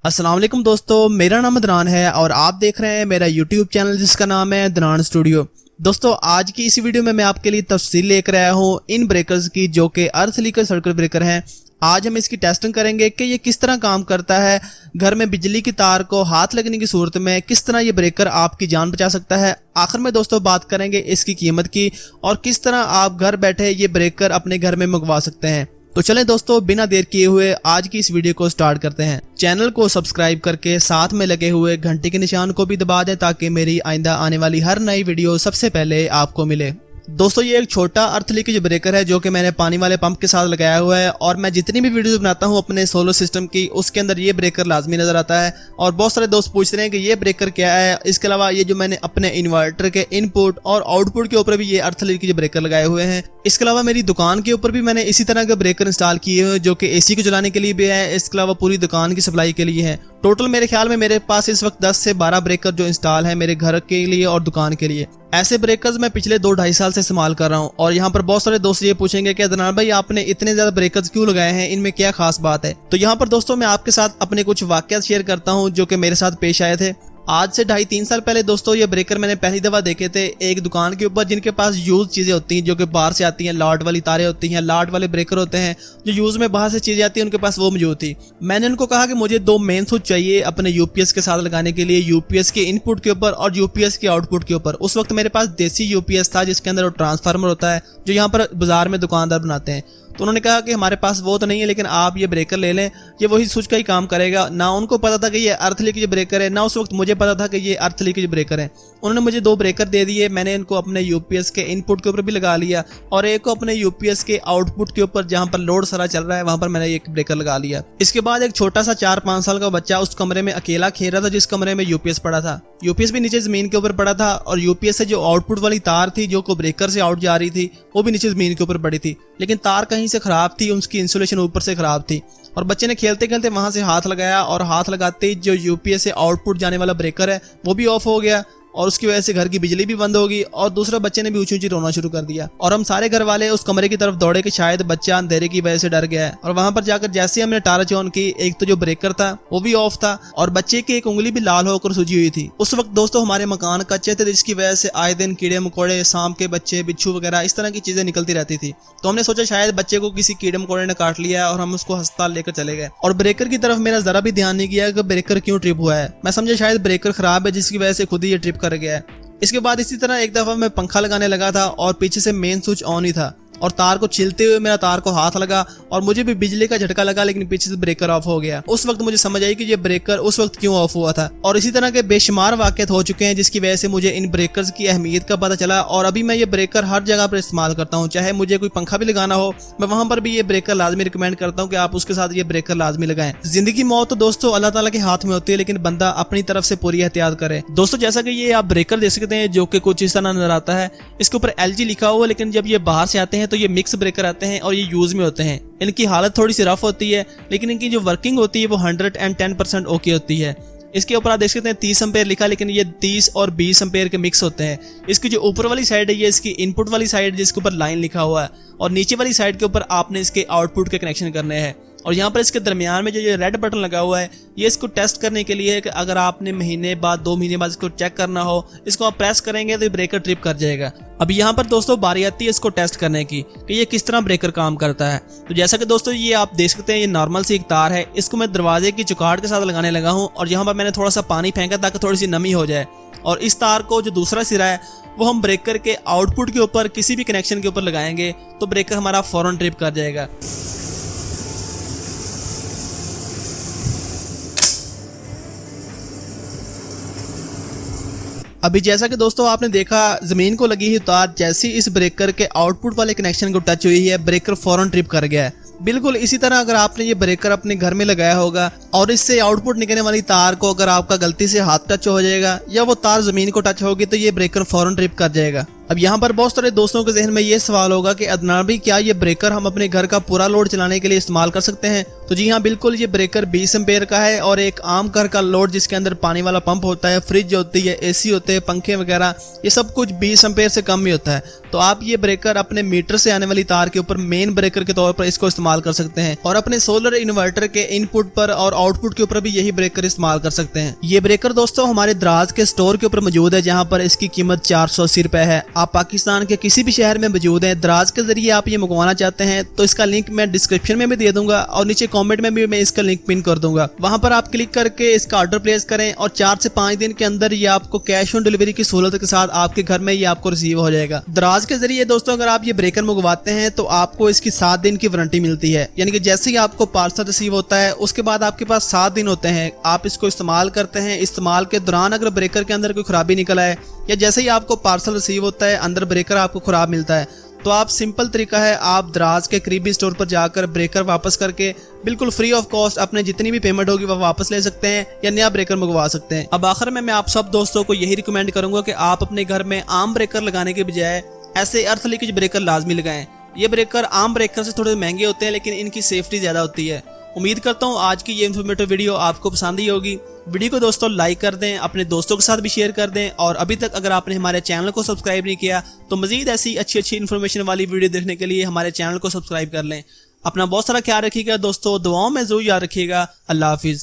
अस्सलाम वालेकुम दोस्तों, मेरा नाम अदनान है और आप देख रहे हैं मेरा यूट्यूब चैनल जिसका नाम है अदनान स्टूडियो। दोस्तों, आज की इस वीडियो में मैं आपके लिए तफसील लेकर आया हूँ इन ब्रेकर्स की जो कि अर्थ लीकेज सर्किट ब्रेकर हैं। आज हम इसकी टेस्टिंग करेंगे कि ये किस तरह काम करता है। घर में बिजली की तार को हाथ लगने की सूरत में किस तरह ये ब्रेकर आपकी जान बचा सकता है। आखिर में दोस्तों बात करेंगे इसकी कीमत की और किस तरह आप घर बैठे ये ब्रेकर अपने घर में मंगवा सकते हैं। तो चलें दोस्तों, बिना देर किए हुए आज की इस वीडियो को स्टार्ट करते हैं। चैनल को सब्सक्राइब करके साथ में लगे हुए घंटे के निशान को भी दबा दें ताकि मेरी आइंदा आने वाली हर नई वीडियो सबसे पहले आपको मिले। दोस्तों, ये एक छोटा अर्थ लीकेज ब्रेकर है जो कि मैंने पानी वाले पंप के साथ लगाया हुआ है और मैं जितनी भी वीडियोस बनाता हूं अपने सोलर सिस्टम की उसके अंदर ये ब्रेकर लाजमी नजर आता है। और बहुत सारे दोस्त पूछ रहे हैं कि ये ब्रेकर क्या है। इसके अलावा ये जो मैंने अपने इन्वर्टर के इनपुट और आउटपुट के ऊपर भी ये अर्थ लीकेज ब्रेकर लगाए हुए हैं। इसके अलावा मेरी दुकान के ऊपर भी मैंने इसी तरह के ब्रेकर इंस्टॉल किए हुए जो कि एसी को चलाने के लिए भी है। इसके अलावा पूरी दुकान की सप्लाई के लिए है। टोटल मेरे ख्याल में मेरे पास इस वक्त 10 से 12 ब्रेकर जो इंस्टॉल है मेरे घर के लिए और दुकान के लिए। ऐसे ब्रेकर्स मैं पिछले 2-2.5 साल से इस्तेमाल कर रहा हूं। और यहाँ पर बहुत सारे दोस्त ये पूछेंगे कि अदनान भाई आपने इतने ज्यादा ब्रेकर्स क्यों लगाए हैं, इनमें क्या खास बात है। तो यहाँ पर दोस्तों मैं आपके साथ अपने कुछ वाकयात शेयर करता हूँ जो कि मेरे साथ पेश आए थे। आज से 2.5-3 साल पहले दोस्तों ये ब्रेकर मैंने पहली दफा देखे थे एक दुकान के ऊपर जिनके पास यूज चीजें होती हैं जो कि बाहर से आती हैं। लॉट वाली तारें होती हैं, लॉट वाले ब्रेकर होते हैं जो यूज में बाहर से चीजें आती हैं, उनके पास वो मौजूद थी। मैंने उनको कहा कि मुझे 2 मेन स्विच चाहिए अपने यूपीएस के साथ लगाने के लिए, यूपीएस के इनपुट के ऊपर और यूपीएस के आउटपुट के ऊपर। उस वक्त मेरे पास देसी यूपीएस था जिसके अंदर ट्रांसफार्मर होता है जो यहाँ पर बाजार में दुकानदार बनाते हैं। तो उन्होंने कहा कि हमारे पास वो तो नहीं है लेकिन आप ये ब्रेकर ले लें, ये वही स्विच का ही काम करेगा। ना उनको पता था कि ये अर्थ लीकेज ब्रेकर है, ना उस वक्त मुझे पता था कि ये अर्थ लीकेज ब्रेकर है। उन्होंने मुझे 2 ब्रेकर दे दिए। मैंने इनको अपने यूपीएस के इनपुट के ऊपर भी लगा लिया और एक को अपने यूपीएस के आउटपुट के ऊपर जहां पर लोड सारा चल रहा है वहां पर मैंने एक ब्रेकर लगा लिया। इसके बाद एक छोटा सा 4-5 साल का बच्चा उस कमरे में अकेला खेल रहा था जिस कमरे में यूपीएस पड़ा था। यूपीएस भी नीचे जमीन के ऊपर पड़ा था और यूपीएस से जो आउटपुट वाली तार थी जो को ब्रेकर से आउट जा रही थी वो भी नीचे जमीन के ऊपर पड़ी थी। लेकिन तार कहीं से खराब थी, उसकी इंसुलेशन ऊपर से खराब थी। और बच्चे ने खेलते खेलते वहां से हाथ लगाया और हाथ लगाते ही जो यूपीएस से आउटपुट जाने वाला ब्रेकर है वो भी ऑफ हो गया और उसकी वजह से घर की बिजली भी बंद होगी और दूसरे बच्चे ने भी ऊंची ऊंची रोना शुरू कर दिया। और हम सारे घर वाले उस कमरे की तरफ दौड़े कि शायद बच्चा अंधेरे की वजह से डर गया है। और वहां पर जाकर जैसे हमने टार्च ऑन की, एक तो जो ब्रेकर था वो भी ऑफ था और बच्चे की एक उंगली भी लाल होकर सूजी हुई थी। उस वक्त दोस्तों हमारे मकान कच्चे थे जिसकी वजह से आए दिन कीड़े मकोड़े, सांप के बच्चे, बिच्छू वगैरह इस तरह की चीजें निकलती रहती थी। तो हमने सोचा शायद बच्चे को किसी कीड़े मकोड़े ने काट लिया और हम उसको अस्पताल लेकर चले गए। और ब्रेकर की तरफ मेरा जरा भी ध्यान नहीं किया कि ब्रेकर क्यों ट्रिप हुआ है। मैं समझा शायद ब्रेकर खराब है जिसकी वजह से खुद ही ये ट्रिप कर गया है। इसके बाद इसी तरह एक दफा मैं पंखा लगाने लगा था और पीछे से मेन स्विच ऑन ही था और तार को छिलते हुए मेरा तार को हाथ लगा और मुझे भी बिजली का झटका लगा लेकिन पीछे से ब्रेकर ऑफ हो गया। उस वक्त मुझे समझ आई कि ये ब्रेकर उस वक्त क्यों ऑफ हुआ था। और इसी तरह के बेशुमार वाक़यात हो चुके हैं जिसकी वजह से मुझे इन ब्रेकर्स की अहमियत का पता चला। और अभी मैं ये ब्रेकर हर जगह पर इस्तेमाल करता हूँ। चाहे मुझे कोई पंखा भी लगाना हो मैं वहां पर भी ये ब्रेकर लाजमी रिकमेंड करता हूँ कि आप उसके साथ ये ब्रेकर लाजमी लगाएं। जिंदगी मौत तो दोस्तों अल्लाह ताला के हाथ में होती है लेकिन बंदा अपनी तरफ से पूरी एहतियात करे। दोस्तों, जैसा कि ये आप ब्रेकर देख सकते हैं जो कि कुछ इस तरह नजर आता है। इसके ऊपर LG लिखा हुआ, लेकिन जब ये बाहर से आते हैं तो ये मिक्स ब्रेकर आते हैं और ये यूज में होते हैं। इनकी हालत थोड़ी सी रफ होती है लेकिन इनकी जो वर्किंग होती है वो 110% ओके होती है। इसके ऊपर आप देख सकते हैं 30 एम्पेयर लिखा, लेकिन ये 30 और 20 एम्पेयर के मिक्स होते हैं। इसकी जो ऊपर वाली साइड है ये इसकी इनपुट वाली साइड जिसके ऊपर लाइन लिखा हुआ है और नीचे वाली साइड के ऊपर आपने इसके आउटपुट के कनेक्शन करने हैं। और यहाँ पर इसके दरमियान में जो ये रेड बटन लगा हुआ है ये इसको टेस्ट करने के लिए है कि अगर आपने महीने बाद 2 महीने बाद इसको चेक करना हो, इसको आप प्रेस करेंगे तो ये ब्रेकर ट्रिप कर जाएगा। अभी यहाँ पर दोस्तों बारी आती है इसको टेस्ट करने की कि ये किस तरह ब्रेकर काम करता है। तो जैसा कि दोस्तों ये आप देख सकते हैं ये नॉर्मल सी एक तार है। इसको मैं दरवाजे की चुकाट के साथ लगाने लगा हूँ और यहाँ पर मैंने थोड़ा सा पानी फेंका ताकि थोड़ी सी नमी हो जाए। और इस तार को जो दूसरा सिरा है वो हम ब्रेकर के आउटपुट के ऊपर किसी भी कनेक्शन के ऊपर लगाएंगे तो ब्रेकर हमारा फौरन ट्रिप कर जाएगा। अभी जैसा कि दोस्तों आपने देखा जमीन को लगी हुई तार जैसी इस ब्रेकर के आउटपुट वाले कनेक्शन को टच हुई है ब्रेकर फौरन ट्रिप कर गया है। बिल्कुल इसी तरह अगर आपने ये ब्रेकर अपने घर में लगाया होगा और इससे आउटपुट निकलने वाली तार को अगर आपका गलती से हाथ टच हो जाएगा या वो तार जमीन को टच होगी तो ये ब्रेकर फौरन ट्रिप कर जाएगा। अब यहाँ पर बहुत सारे दोस्तों के जहन में ये सवाल होगा कि अदनान भाई क्या ये ब्रेकर हम अपने घर का पूरा लोड चलाने के लिए इस्तेमाल कर सकते हैं। तो जी हाँ बिल्कुल, ये ब्रेकर 20 एम्पेयर का है और एक आम घर का लोड जिसके अंदर पानी वाला पंप होता है, फ्रिज होती है, एसी होते हैं, पंखे वगैरह, ये सब कुछ 20 एम्पेयर से कम ही होता है। तो आप ये ब्रेकर अपने मीटर से आने वाली तार के ऊपर मेन ब्रेकर के तौर पर इसको इस्तेमाल कर सकते हैं और अपने सोलर इन्वर्टर के इनपुट पर और आउटपुट के ऊपर भी यही ब्रेकर इस्तेमाल कर सकते हैं। ये ब्रेकर दोस्तों हमारे दराज के स्टोर के ऊपर मौजूद है, जहाँ पर इसकी कीमत 480 रुपए है। आप पाकिस्तान के किसी भी शहर में मौजूद है, दराज के जरिए आप ये मंगवाना चाहते हैं तो इसका लिंक मैं डिस्क्रिप्शन में भी दे दूंगा और नीचे कॉमेंट में भी मैं इसका लिंक पिन कर दूंगा। वहां पर आप क्लिक करके इसका ऑर्डर प्लेस करें और 4 से 5 दिन के अंदर ये आपको कैश ऑन डिलीवरी की सहूलत के साथ आपके घर में ये आपको रिसीव हो जाएगा। दराज के जरिए दोस्तों अगर आप ये ब्रेकर मंगवाते हैं तो आपको इसकी 7 दिन की वारंटी मिलती है, यानी कि जैसे ही आपको पार्सल रिसीव होता है उसके बाद आपके पास 7 दिन होते हैं, आप इसको इस्तेमाल करते हैं। इस्तेमाल के दौरान अगर ब्रेकर के अंदर कोई खराबी निकल आए या जैसे ही आपको पार्सल रिसीव होता है अंदर ब्रेकर आपको खराब मिलता है तो आप सिंपल तरीका है, आप दराज के करीबी स्टोर पर जाकर ब्रेकर वापस करके बिल्कुल फ्री ऑफ कॉस्ट अपने जितनी भी पेमेंट होगी वह वापस ले सकते हैं या नया ब्रेकर मंगवा सकते हैं। अब आखिर में मैं आप सब दोस्तों को यही रिकमेंड करूंगा कि आप अपने घर में आम ब्रेकर लगाने के बजाय ऐसे अर्थ लीकेज ब्रेकर लाजमी लगाएं। ये ब्रेकर आम ब्रेकर से थोड़े महंगे होते हैं लेकिन इनकी सेफ्टी ज्यादा होती है। उम्मीद करता हूँ आज की ये इन्फॉर्मेटिव वीडियो आपको पसंद ही होगी। वीडियो को दोस्तों लाइक कर दें, अपने दोस्तों के साथ भी शेयर कर दें और अभी तक अगर आपने हमारे चैनल को सब्सक्राइब नहीं किया तो मजीद ऐसी अच्छी इन्फॉर्मेशन वाली वीडियो देखने के लिए हमारे चैनल को सब्सक्राइब कर लें। अपना बहुत सारा ख्याल रखिएगा दोस्तों, दुआओं में ज़रूर याद रखिएगा। अल्लाह हाफिज़।